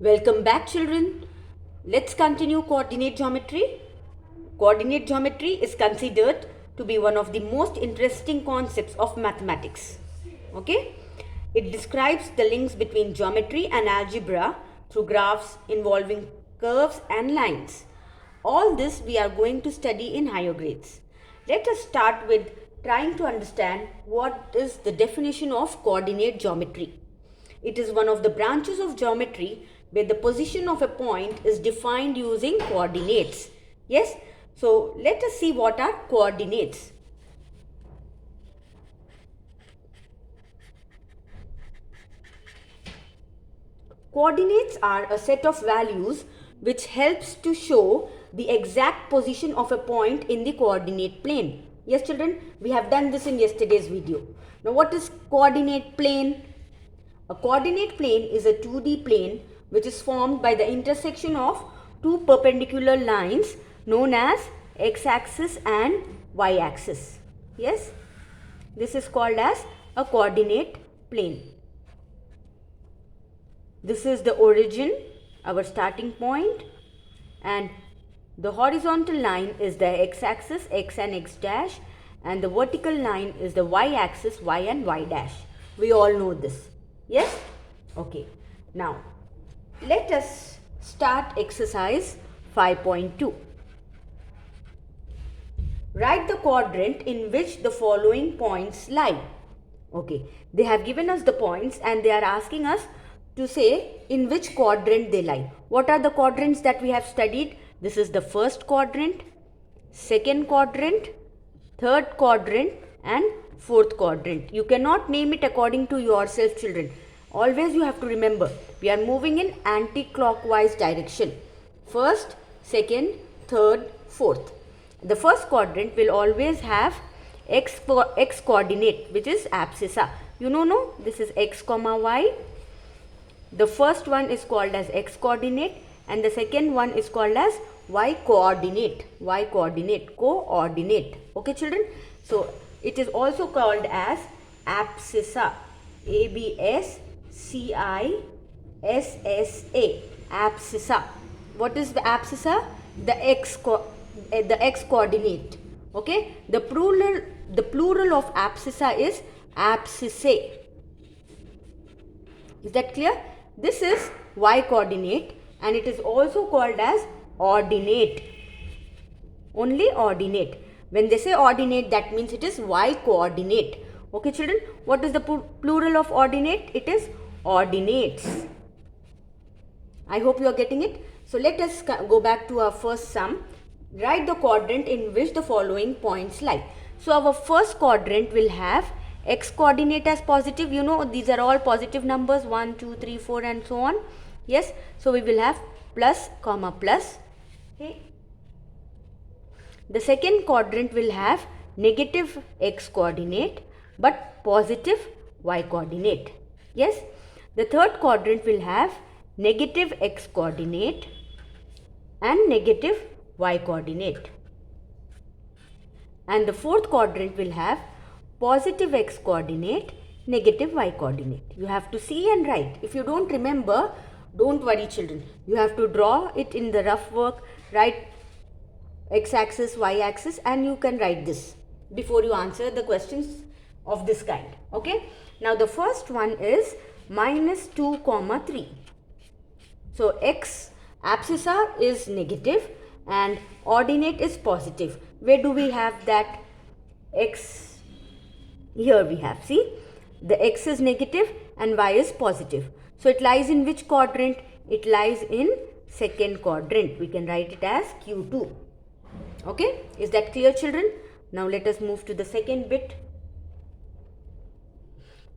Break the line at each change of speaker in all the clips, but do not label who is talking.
Welcome back, children. Let's continue coordinate geometry. Coordinate geometry is considered to be one of the most interesting concepts of mathematics. Okay? It describes the links between geometry and algebra through graphs involving curves and lines. All this we are going to study in higher grades. Let us start with trying to understand what is the definition of coordinate geometry. It is one of the branches of geometry where the position of a point is defined using coordinates. Yes? So let us see what are coordinates. Coordinates are a set of values which helps to show the exact position of a point in the coordinate plane. Yes, children, we have done this in yesterday's video. Now what is coordinate plane? A coordinate plane is a 2D plane which is formed by the intersection of two perpendicular lines known as x-axis and y-axis. Yes, this is called as a coordinate plane. This is the origin, our starting point, and the horizontal line is the x-axis, x and x dash, and the vertical line is the y-axis, y and y dash. We all know this. Yes? Okay. Now, let us start exercise 5.2. Write the quadrant in which the following points lie. Okay. They have given us the points and they are asking us to say in which quadrant they lie. What are the quadrants that we have studied? This is the first quadrant, second quadrant, third quadrant and fourth quadrant. You cannot name it according to yourself, children. Always you have to remember, we are moving in anti-clockwise direction. First, second, third, fourth. The first quadrant will always have x coordinate, which is abscissa. You know, no? This is x comma y. The first one is called as x coordinate and the second one is called as y coordinate. Y coordinate, coordinate. Okay, children? So, it is also called as abscissa. A-B-S-C-I-S-S-A. Abscissa. What is the abscissa? The x coordinate. Okay? The plural of abscissa is abscissae. Is that clear? This is y coordinate and it is also called as ordinate. Only ordinate. When they say ordinate, that means it is y coordinate. Okay, children? What is the plural of ordinate? It is ordinates. I hope you are getting it. So let us go back to our first sum. Write the quadrant in which the following points lie. So our first quadrant will have x coordinate as positive. You know, these are all positive numbers, 1, 2, 3, 4 and so on. Yes, so we will have plus comma plus. Okay. The second quadrant will have negative x coordinate but positive y coordinate. Yes, the third quadrant will have negative x coordinate and negative y coordinate. And the fourth quadrant will have positive x coordinate, negative y coordinate. You have to see and write. If you don't remember, don't worry, children. You have to draw it in the rough work, write x-axis, y-axis and you can write this before you answer the questions of this kind. Okay. Now the first one is minus 2 comma 3. So x abscissa is negative and ordinate is positive. Where do we have that x? Here we have, see, the x is negative and y is positive. So it lies in which quadrant? It lies in second quadrant. We can write it as Q2. Okay, is that clear, children? Now let us move to the second bit.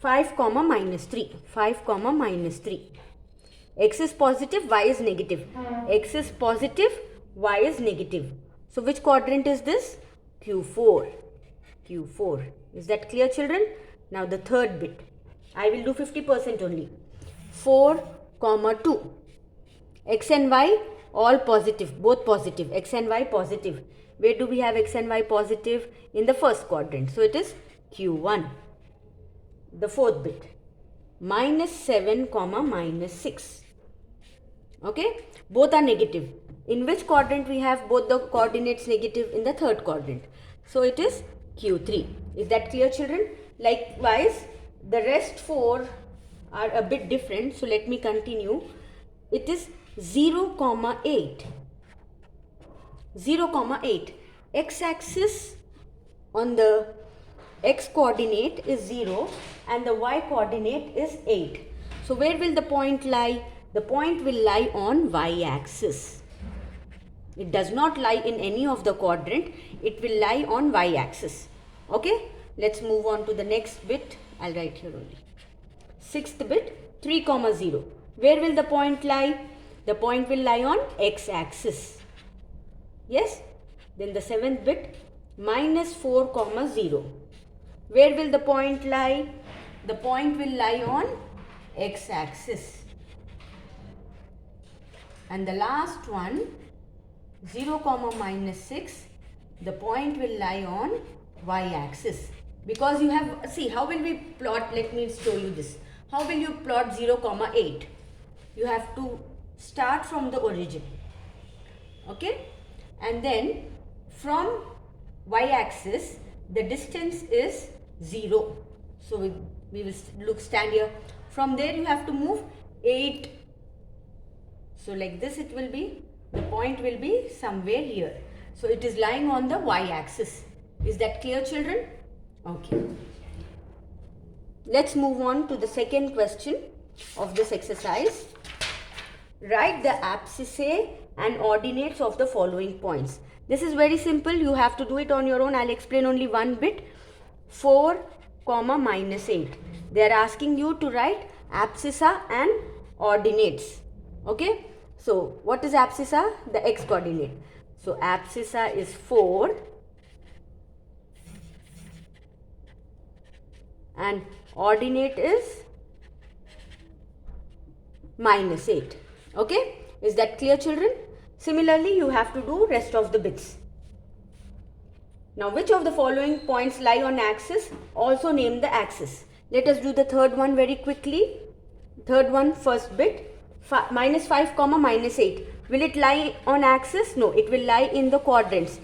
5 comma minus 3. 5 comma minus 3. X is positive, y is negative. X is positive, y is negative. So which quadrant is this? Q4. Q4. Is that clear, children? Now the third bit. I will do 50% only. 4 comma 2. X and y all positive, both positive. X and y positive. Where do we have x and y positive? In the first quadrant. So it is Q1. The fourth bit. minus 7 comma minus 6. Okay, both are negative. In which quadrant we have both the coordinates negative? In the third quadrant. So it is Q3. Is that clear, children? Likewise, the rest 4 are a bit different. So let me continue. It is 0, 8. 0, 8. X-axis on the x coordinate is 0 and the y coordinate is 8. So where will the point lie? The point will lie on y-axis. It does not lie in any of the quadrant. It will lie on y-axis. Okay, let's move on to the next bit. I'll write here only. Sixth bit, 3, 0. Where will the point lie? The point will lie on x-axis. Yes. Then the seventh bit, -4, 0. Where will the point lie? The point will lie on x-axis. And the last one, 0, -6, the point will lie on y-axis. Because you have, see, how will we plot? Let me show you this. How will you plot 0, 8? You have to start from the origin. Okay? And then from y-axis, the distance is 0. So we will stand here. From there you have to move 8. So like this it will be, the point will be somewhere here. So it is lying on the y-axis. Is that clear, children? Okay. Let's move on to the second question of this exercise. Write the abscissae and ordinates of the following points. This is very simple. You have to do it on your own. I'll explain only one bit. 4, -8. They are asking you to write abscissa and ordinates. Okay. So what is abscissa? The x coordinate. So abscissa is 4 and ordinate is -8. Okay, is that clear, children? Similarly, you have to do rest of the bits. Now, which of the following points lie on axis? Also name the axis. Let us do the third one very quickly. Third one, first bit, -5, -8. Will it lie on axis? No, it will lie in the quadrants.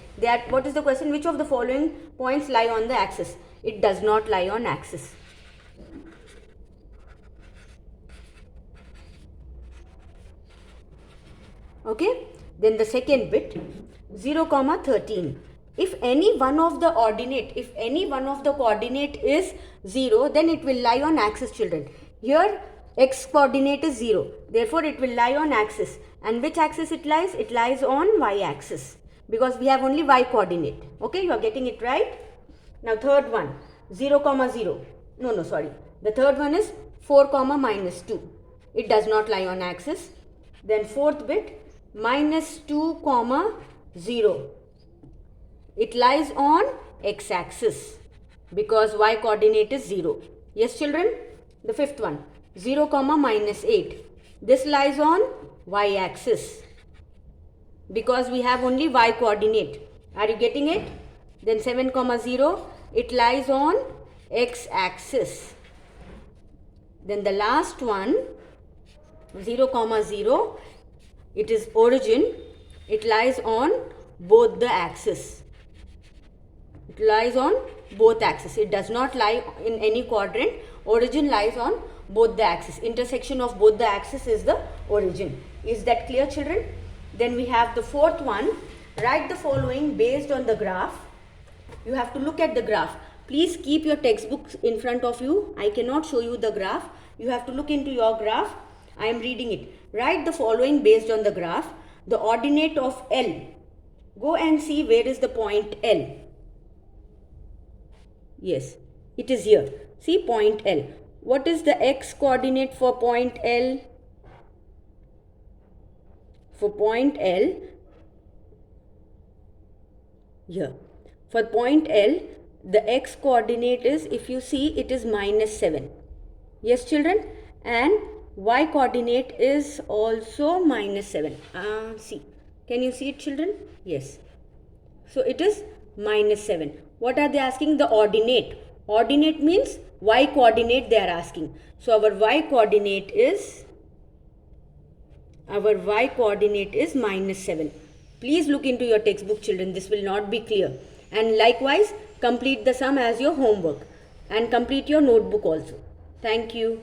What is the question? Which of the following points lie on the axis? It does not lie on axis. Okay, then the second bit, 0, 13. If any one of the coordinate is 0, then it will lie on axis, children. Here x coordinate is 0, therefore it will lie on axis. And which axis it lies? It lies on y-axis because we have only y coordinate. Okay, you are getting it right? Now third one, 0, 0. No, sorry. The third one is 4, -2. It does not lie on axis. Then fourth bit, -2, 0. It lies on x-axis because y coordinate is 0. Yes, children? The fifth one, 0, -8. This lies on y-axis because we have only y coordinate. Are you getting it? Then 7, 0. It lies on x-axis. Then the last one, 0, 0. It is origin. It lies on both the axes. It lies on both axes. It does not lie in any quadrant. Origin lies on both the axes. Intersection of both the axes is the origin. Is that clear, children? Then we have the fourth one. Write the following based on the graph. You have to look at the graph. Please keep your textbooks in front of you. I cannot show you the graph. You have to look into your graph. I am reading it. Write the following based on the graph. The ordinate of L. Go and see where is the point L. Yes, it is here. See point L. What is the x coordinate for point L? For point L, here. For point L, the x coordinate is, if you see, it is -7. Yes, children? And y coordinate is also -7. See, can you see it, children? Yes. So it is -7. What are they asking? The ordinate. Ordinate means y coordinate they are asking. So our y coordinate is our y coordinate is -7. Please look into your textbook, children. This will not be clear. And likewise, complete the sum as your homework and complete your notebook also. Thank you.